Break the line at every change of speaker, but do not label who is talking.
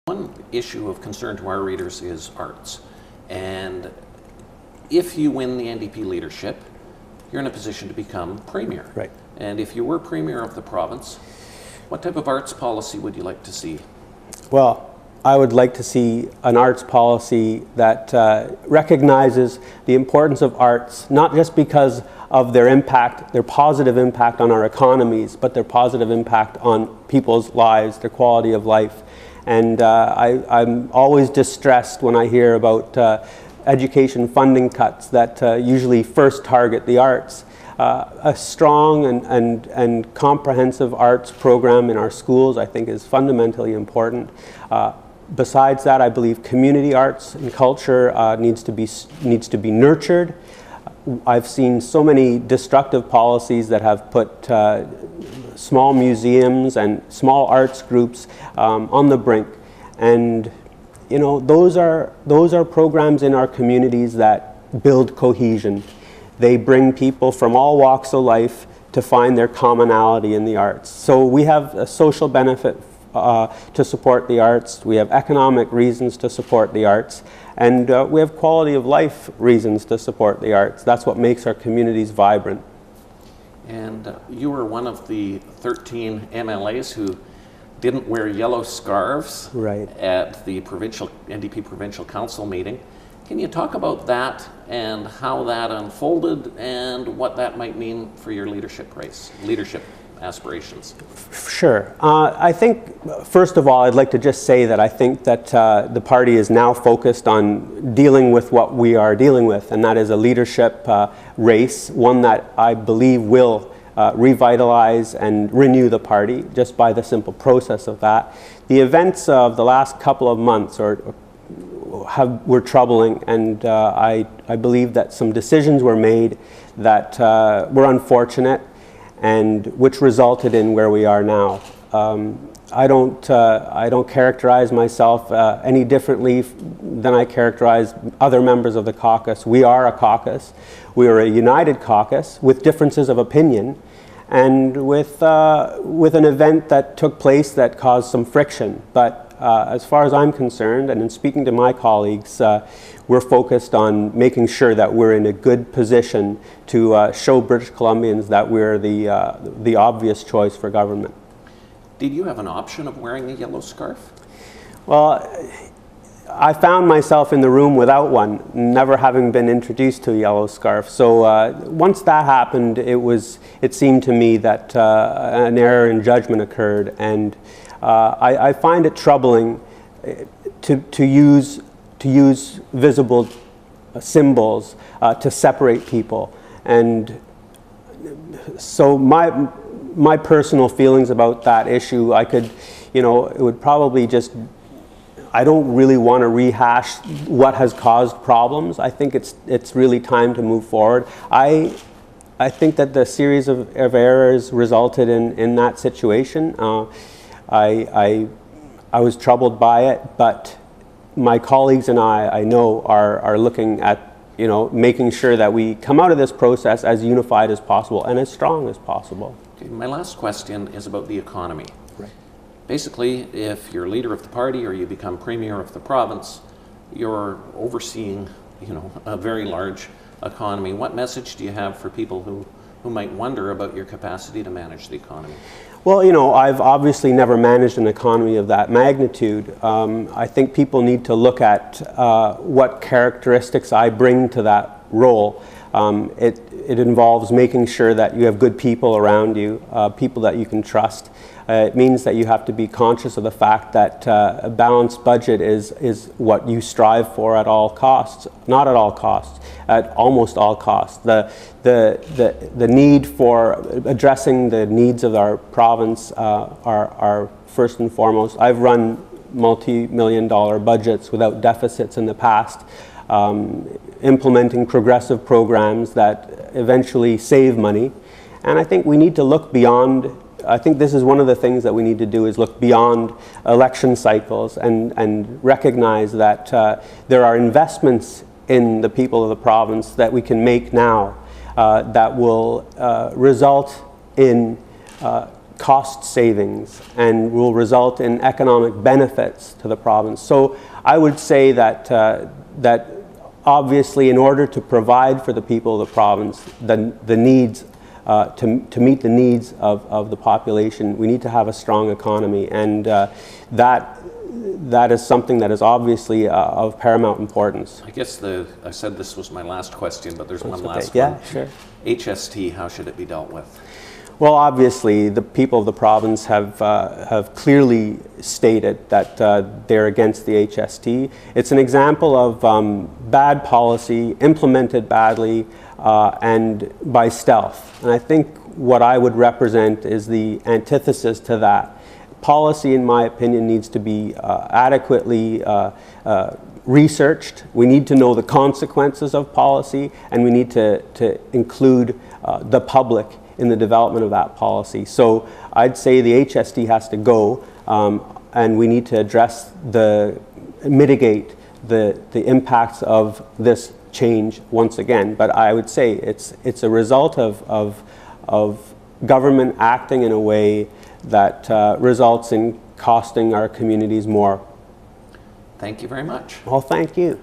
One issue of concern to our readers is arts. And if you win the NDP leadership, you're in a position to become Premier.
Right.
And if you were Premier of the province, what type of arts policy would you like to see?
Well, I would like to see an arts policy that recognizes the importance of arts, not just because of their impact, their positive impact on our economies, but their positive impact on people's lives, their quality of life. And I'm always distressed when I hear about education funding cuts that usually first target the arts. A strong and comprehensive arts program in our schools, I think, is fundamentally important. Besides that, I believe community arts and culture needs to be nurtured. I've seen so many destructive policies that have put small museums and small arts groups on the brink, and you know, those are programs in our communities that build cohesion. They bring people from all walks of life to find their commonality in the arts. So we have a social benefit to support the arts, we have economic reasons to support the arts, and we have quality of life reasons to support the arts. That's what makes our communities vibrant.
And you were one of the 13 MLAs who didn't wear yellow scarves
Right.
at the NDP Provincial Council meeting. Can you talk about that and how that unfolded and what that might mean for your leadership aspirations?
Sure. I think, first of all, I'd like to just say that I think that the party is now focused on dealing with what we are dealing with, and that is a leadership race, one that I believe will revitalize and renew the party just by the simple process of that. The events of the last couple of months were troubling, and I believe that some decisions were made that were unfortunate, and which resulted in where we are now. I don't characterize myself any differently than I characterize other members of the caucus. We are a caucus. We are a united caucus with differences of opinion, and with an event that took place that caused some friction. But as far as I'm concerned, and in speaking to my colleagues, we're focused on making sure that we're in a good position to show British Columbians that we're the obvious choice for government.
Did you have an option of wearing a yellow scarf?
Well, I found myself in the room without one, never having been introduced to a yellow scarf. So once that happened, it seemed to me that an error in judgment occurred, and I find it troubling to use visible symbols to separate people. And so my personal feelings about that issue, it would probably just, I don't really want to rehash what has caused problems. I think it's really time to move forward. I think that the series of errors resulted in that situation. I was troubled by it, but my colleagues and I know are looking at making sure that we come out of this process as unified as possible and as strong as possible.
Okay, my last question is about the economy.
Right.
Basically, if you're leader of the party or you become Premier of the province, you're overseeing a very large economy. What message do you have for people who might wonder about your capacity to manage the economy?
Well, I've obviously never managed an economy of that magnitude. I think people need to look at what characteristics I bring to that role. It involves making sure that you have good people around you, people that you can trust. It means that you have to be conscious of the fact that a balanced budget is what you strive for at all costs, not at all costs, at almost all costs. The need for addressing the needs of our province are first and foremost. I've run multi-million-dollar budgets without deficits in the past, implementing progressive programs that eventually save money. And I think we need to look beyond. I think this is one of the things that we need to do, is look beyond election cycles and recognize that there are investments in the people of the province that we can make now that will result in cost savings and will result in economic benefits to the province. So I would say that, that obviously in order to provide for the people of the province the needs, to meet the needs of the population, we need to have a strong economy, and that is something that is obviously of paramount importance.
I guess I said this was my last question, but there's one last one.
Yeah, sure.
HST, how should it be dealt with?
Well, obviously, the people of the province have clearly stated that they're against the HST. It's an example of bad policy, implemented badly, and by stealth. And I think what I would represent is the antithesis to that. Policy, in my opinion, needs to be adequately researched. We need to know the consequences of policy, and we need to include the public in the development of that policy. So I'd say the HST has to go, and we need to mitigate the impacts of this change once again. But I would say it's a result of government acting in a way that results in costing our communities more.
Thank you very much.
Well, thank you.